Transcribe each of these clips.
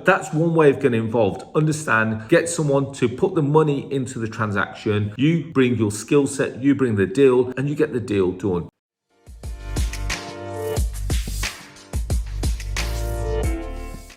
that's one way of getting involved. Understand, get someone to put the money into the transaction. You bring your skill set, you bring the deal, and you get the deal done.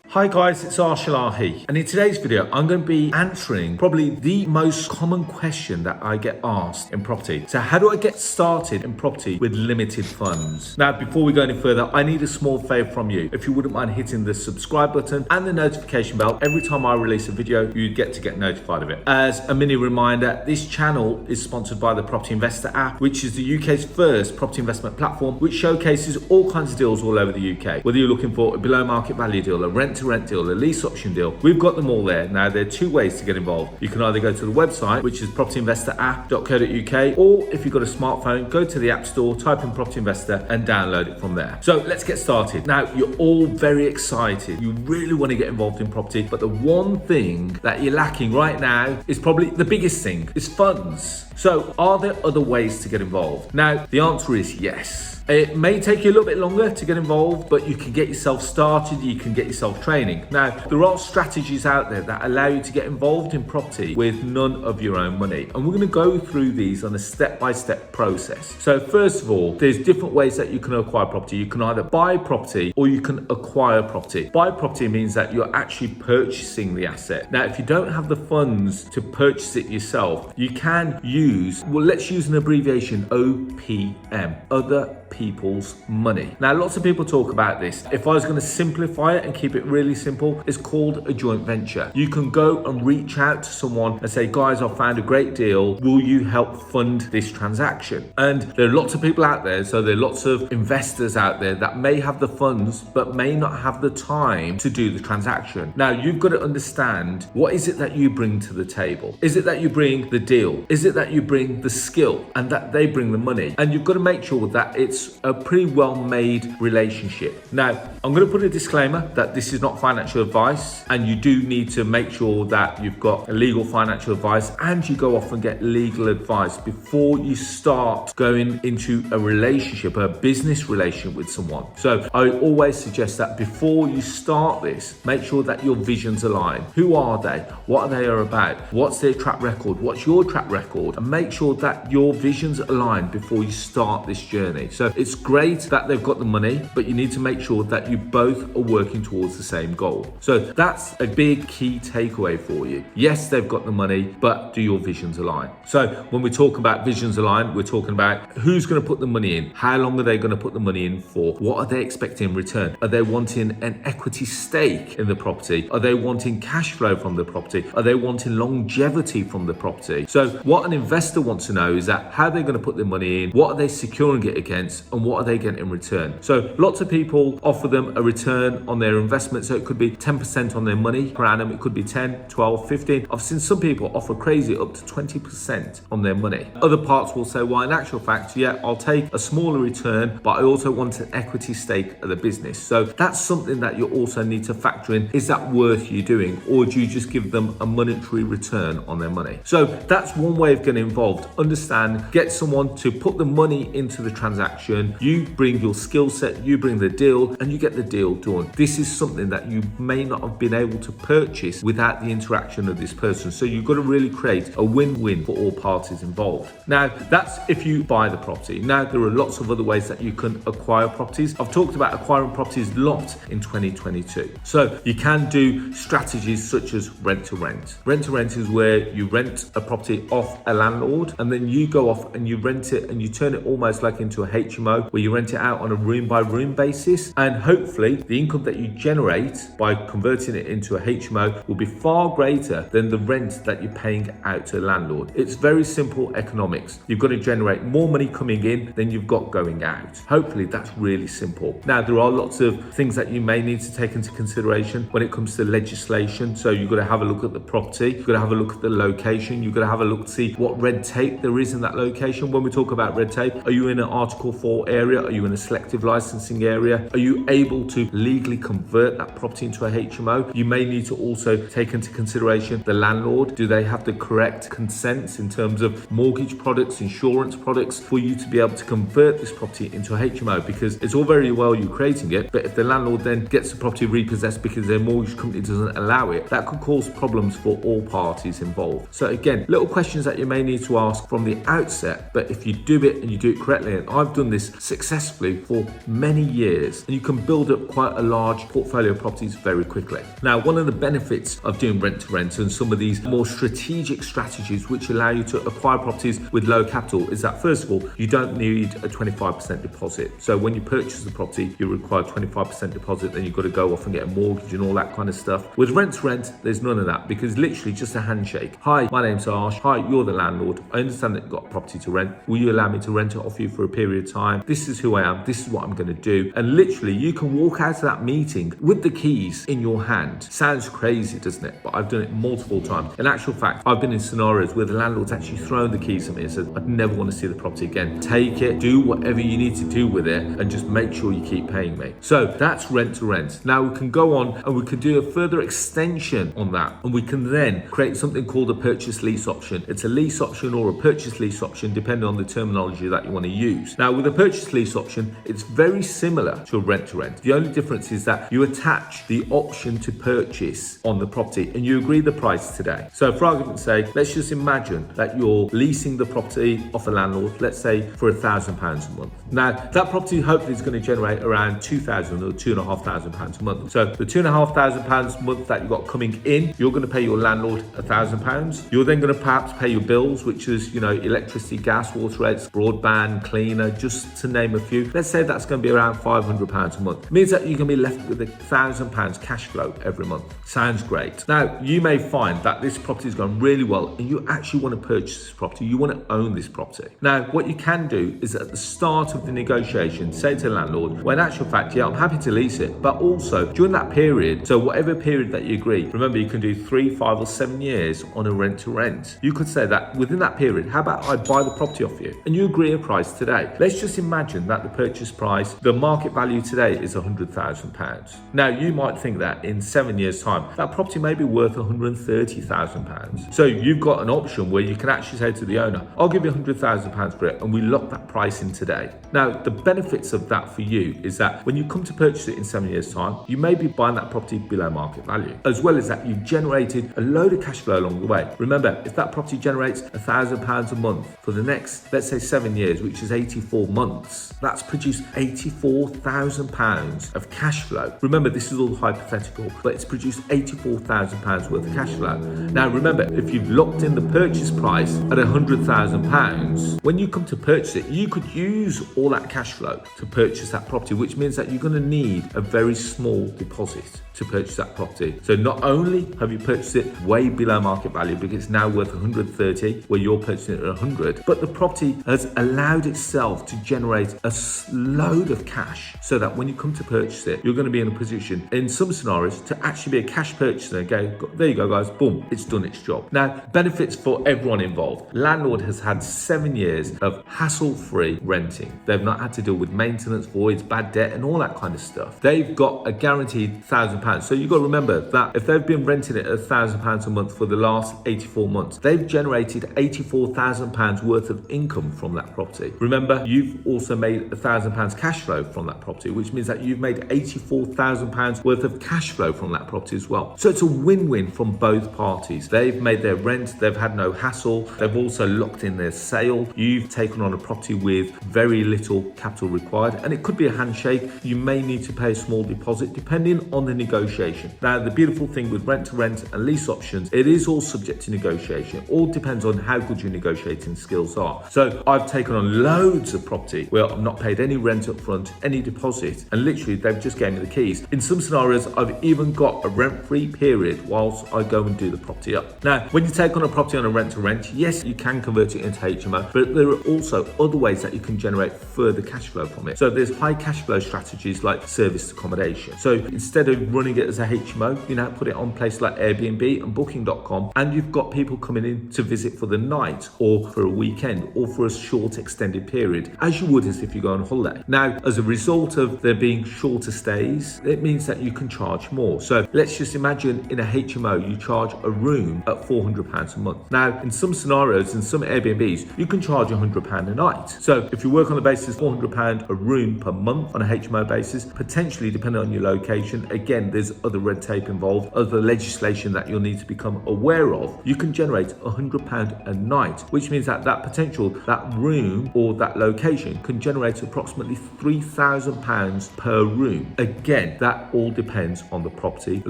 Hi guys, it's Arsh, and in today's video I'm going to be answering probably the most common question that I get asked in property. So how do I get started in property with limited funds? Now before we go any further, I need a small favor from you. If you wouldn't mind hitting the subscribe button and the notification bell, every time I release a video you get notified of it. As a mini reminder, this channel is sponsored by the Property Investor app, which is the UK's first property investment platform, which showcases all kinds of deals all over the UK. Whether you're looking for a below market value deal, a rent deal, a lease option deal, we've got them all there. Now there are two ways to get involved. You can either go to the website, which is propertyinvestorapp.co.uk, or if you've got a smartphone, go to the App Store, type in Property Investor and download it from there. So let's get started. Now you're all very excited. You really want to get involved in property, but the one thing that you're lacking right now is probably the biggest thing, is funds. So are there other ways to get involved? Now the answer is yes. It may take you a little bit longer to get involved, but you can get yourself started, you can get yourself training. Now, there are strategies out there that allow you to get involved in property with none of your own money. And we're going to go through these on a step-by-step process. So first of all, there's different ways that you can acquire property. You can either buy property or you can acquire property. Buy property means that you're actually purchasing the asset. Now, if you don't have the funds to purchase it yourself, you can use, well, let's use an abbreviation, OPM, other people's money. Now lots of people talk about this. If I was going to simplify it and keep it really simple, it's called a joint venture. You can go and reach out to someone and say, guys, I've found a great deal, will you help fund this transaction? And there are lots of people out there, so there are lots of investors out there that may have the funds but may not have the time to do the transaction. Now you've got to understand, what is it that you bring to the table? Is it that you bring the deal? Is it that you bring the skill and that they bring the money? And you've got to make sure that it's a pretty well-made relationship. Now, I'm going to put a disclaimer that this is not financial advice, and you do need to make sure that you've got a legal financial advice and you go off and get legal advice before you start going into a relationship, a business relationship with someone. So I always suggest that before you start this, make sure that your visions align. Who are they? What are they about? What's their track record? What's your track record? And make sure that your visions align before you start this journey. So it's great that they've got the money, but you need to make sure that you both are working towards the same goal. So that's a big key takeaway for you. Yes, they've got the money, but do your visions align? So when we talk about visions align, we're talking about who's going to put the money in, how long are they going to put the money in for, what are they expecting in return? Are they wanting an equity stake in the property? Are they wanting cash flow from the property? Are they wanting longevity from the property? So what an investor wants to know is that how they're going to put their money in, what are they securing it against, and what are they getting in return? So lots of people offer them a return on their investment. So it could be 10% on their money per annum. It could be 10, 12, 15. I've seen some people offer crazy up to 20% on their money. Other parts will say, well, in actual fact, yeah, I'll take a smaller return, but I also want an equity stake of the business. So that's something that you also need to factor in. Is that worth you doing? Or do you just give them a monetary return on their money? So that's one way of getting involved. Understand, get someone to put the money into the transaction. You bring your skill set, you bring the deal, and you get the deal done. This is something that you may not have been able to purchase without the interaction of this person. So you've got to really create a win-win for all parties involved. Now, that's if you buy the property. Now, there are lots of other ways that you can acquire properties. I've talked about acquiring properties a lot in 2022. So you can do strategies such as rent to rent. Rent to rent is where you rent a property off a landlord, and then you go off and you rent it and you turn it almost like into a HMO, where you rent it out on a room by room basis, and hopefully the income that you generate by converting it into a HMO will be far greater than the rent that you're paying out to a landlord. It's very simple economics. You've got to generate more money coming in than you've got going out. Hopefully that's really simple. Now, there are lots of things that you may need to take into consideration when it comes to legislation. So you've got to have a look at the property, you've got to have a look at the location, you've got to have a look to see what red tape there is in that location. When we talk about red tape, are you in an Article 4 area? Are you in a selective licensing area? Are you able to legally convert that property into a HMO? You may need to also take into consideration the landlord. Do they have the correct consents in terms of mortgage products, insurance products for you to be able to convert this property into a HMO? Because it's all very well you creating it, but if the landlord then gets the property repossessed because their mortgage company doesn't allow it, that could cause problems for all parties involved. So again, little questions that you may need to ask from the outset, but if you do it and you do it correctly, and I've done this successfully for many years, and you can build up quite a large portfolio of properties very quickly. Now, one of the benefits of doing rent to rent and some of these more strategic strategies which allow you to acquire properties with low capital is that, first of all, you don't need a 25% deposit. So when you purchase the property, you require 25% deposit, then you've got to go off and get a mortgage and all that kind of stuff. With rent to rent, there's none of that, because literally just a handshake. Hi, my name's Arsh. Hi, you're the landlord. I understand that you've got a property to rent. Will you allow me to rent it off you for a period of time? This is who I am. This is what I'm going to do. And literally, you can walk out of that meeting with the keys in your hand. Sounds crazy, doesn't it? But I've done it multiple times. In actual fact, I've been in scenarios where the landlord's actually thrown the keys at me and said, I'd never want to see the property again. Take it, do whatever you need to do with it, and just make sure you keep paying me. So that's rent to rent. Now we can go on and we can do a further extension on that, and we can then create something called a purchase lease option. It's a lease option or a purchase lease option, depending on the terminology that you want to use. Now with a purchase lease option, it's very similar to a rent to rent. The only difference is that you attach the option to purchase on the property and you agree the price today. So for argument's sake, let's just imagine that you're leasing the property off a landlord, let's say for £1,000 a month. Now that property hopefully is going to generate around £2,000 or £2,500 a month. So the £2,500 a month that you've got coming in, you're going to pay your landlord £1,000. You're then going to perhaps pay your bills, which is, electricity, gas, water rates, broadband, cleaner, just to name a few. Let's say that's going to be around £500 a month. It means that you're going to be left with £1,000 cash flow every month. Sounds great. Now, you may find that this property is going really well and you actually want to purchase this property. You want to own this property. Now, what you can do is at the start of the negotiation, say to the landlord, well, in actual fact, yeah, I'm happy to lease it, but also during that period, so whatever period that you agree, remember you can do 3, 5 or 7 years on a rent to rent. You could say that within that period, how about I buy the property off you and you agree a price today? Let's just imagine that the purchase price, the market value today is £100,000. Now you might think that in 7 years time, that property may be worth £130,000. So you've got an option where you can actually say to the owner, I'll give you £100,000 for it, and we lock that price in today. Now the benefits of that for you is that when you come to purchase it in 7 years time, you may be buying that property below market value, as well as that you've generated a load of cash flow along the way. Remember, if that property generates £1,000 a month for the next, let's say 7 years, which is 84 months, that's produced £84,000 of cash flow. Remember, this is all hypothetical, but it's produced £84,000 worth of cash flow. Now remember, if you've locked in the purchase price at £100,000, when you come to purchase it, you could use all that cash flow to purchase that property, which means that you're going to need a very small deposit to purchase that property. So not only have you purchased it way below market value because it's now worth 130 where you're purchasing it at 100, but the property has allowed itself to generate a load of cash so that when you come to purchase it, you're going to be in a position in some scenarios to actually be a cash purchaser and go, there you go guys, boom, it's done its job. Now, benefits for everyone involved. Landlord has had 7 years of hassle-free renting. They've not had to deal with maintenance, voids, bad debt and all that kind of stuff. They've got a guaranteed £1,000. So you've got to remember that if they've been renting it at £1,000 a month for the last 84 months, they've generated £84,000 worth of income from that property. Remember, you've also made £1,000 cash flow from that property, which means that you've made £84,000 worth of cash flow from that property as well. So it's a win-win from both parties. They've made their rent, they've had no hassle, they've also locked in their sale. You've taken on a property with very little capital required, and it could be a handshake. You may need to pay a small deposit depending on the negotiation. Now, the beautiful thing with rent to rent and lease options, it is all subject to negotiation. It all depends on how good your negotiating skills are. So I've taken on loads of property where I've not paid any rent up front, any deposit, and literally they've just gave me the keys. In some scenarios, I've even got a rent-free period whilst I go and do the property up. Now, when you take on a property on a rent to rent, yes, you can convert it into HMO, but there are also other ways that you can generate further cash flow from it. So there's high cash flow strategies like serviced accommodation. So instead of running it as a HMO, put it on places like Airbnb and Booking.com, and you've got people coming in to visit for the night or for a weekend or for a short extended period. As as you would as if you go on holiday. Now, as a result of there being shorter stays, it means that you can charge more. So let's just imagine in a HMO, you charge a room at £400 a month. Now, in some scenarios, in some Airbnbs, you can charge £100 a night. So if you work on the basis £400 a room per month on a HMO basis, potentially depending on your location, again, there's other red tape involved, other legislation that you'll need to become aware of, you can generate £100 a night, which means that that room or that location can generate approximately £3,000 per room. Again, that all depends on the property, the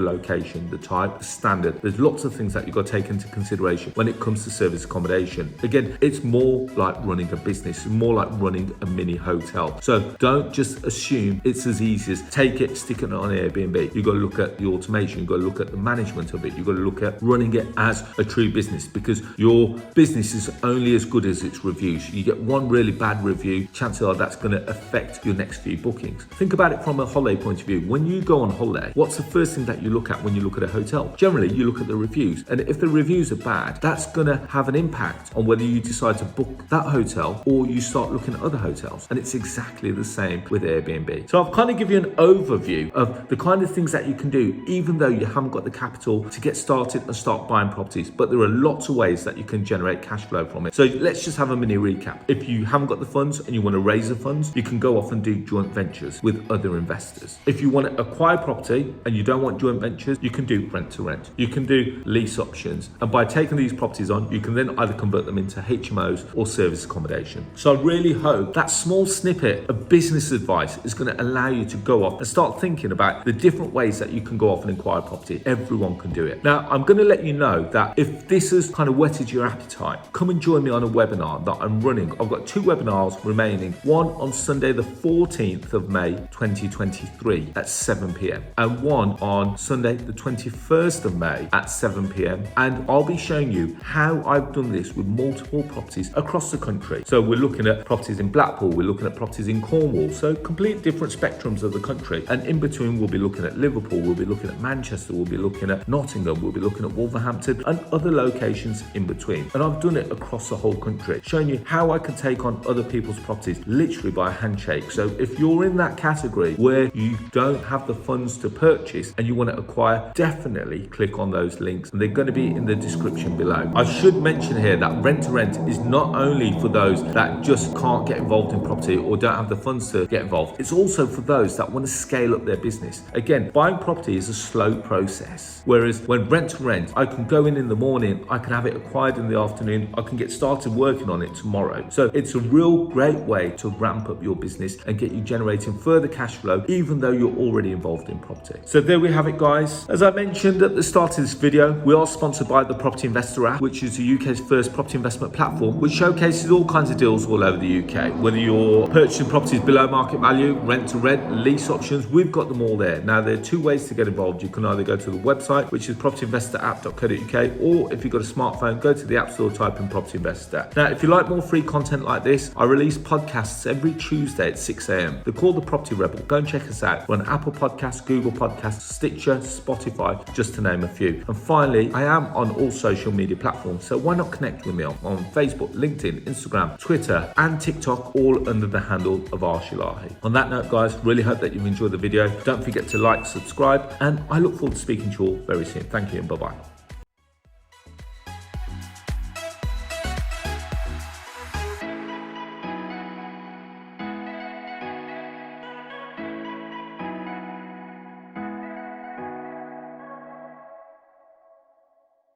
location, the type, the standard. There's lots of things that you've got to take into consideration when it comes to service accommodation. Again, it's more like running a business, more like running a mini hotel. So don't just assume it's as easy as take it, stick it on Airbnb. You've got to look at the automation, you've got to look at the management of it, you've got to look at running it as a true business, because your business is only as good as its reviews. You get one really bad review, chances are that's going to affect your next few bookings. Think about it from a holiday point of view. When you go on holiday, what's the first thing that you look at when you look at a hotel? Generally, you look at the reviews. And if the reviews are bad, that's going to have an impact on whether you decide to book that hotel or you start looking at other hotels. And it's exactly the same with Airbnb. So I've kind of given you an overview of the kind of things that you can do, even though you haven't got the capital to get started and start buying properties. But there are lots of ways that you can generate cash flow from it. So let's just have a mini recap. If you haven't got the funds and you want to raise the funds, you can go off and do joint ventures with other investors. If you want to acquire property and you don't want joint ventures, you can do rent to rent. You can do lease options. And by taking these properties on, you can then either convert them into HMOs or service accommodation. So I really hope that small snippet of business advice is going to allow you to go off and start thinking about the different ways that you can go off and acquire property. Everyone can do it. Now, I'm going to let you know that if this has kind of whetted your appetite, come and join me on a webinar that I'm running. I've got 2 webinars remaining. One on Sunday, the 14th of May, 2023 at 7 p.m. and one on Sunday, the 21st of May at 7 p.m. And I'll be showing you how I've done this with multiple properties across the country. So we're looking at properties in Blackpool, we're looking at properties in Cornwall, so complete different spectrums of the country. And in between, we'll be looking at Liverpool, we'll be looking at Manchester, we'll be looking at Nottingham, we'll be looking at Wolverhampton and other locations in between. And I've done it across the whole country, showing you how I can take on other people's properties literally by a handshake. So if you're in that category where you don't have the funds to purchase and you want to acquire, definitely click on those links and they're going to be in the description below. I should mention here that rent to rent is not only for those that just can't get involved in property or don't have the funds to get involved, it's also for those that want to scale up their business. Again, buying property is a slow process, whereas when rent to rent, I can go in the morning, I can have it acquired in the afternoon, I can get started working on it tomorrow. So it's a real great way to ramp up your business and get you generating further cash flow, even though you're already involved in property. So there we have it, guys. As I mentioned at the start of this video, we are sponsored by the Property Investor app, which is the UK's first property investment platform, which showcases all kinds of deals all over the UK. Whether you're purchasing properties below market value, rent to rent, lease options, we've got them all there. Now, there are 2 ways to get involved. You can either go to the website, which is propertyinvestораpp.co.uk, or if you've got a smartphone, go to the App Store, type in Property Investor. Now, if you like more free content like this, I release podcasts every Tuesday at 6 a.m. They're called The Property Rebel. Go and check us out. We're on Apple Podcasts, Google Podcasts, Stitcher, Spotify, just to name a few. And finally, I am on all social media platforms, so why not connect with me on Facebook, LinkedIn, Instagram, Twitter, and TikTok, all under the handle of Arsh. On that note, guys, really hope that you've enjoyed the video. Don't forget to like, subscribe, and I look forward to speaking to you all very soon. Thank you and bye-bye.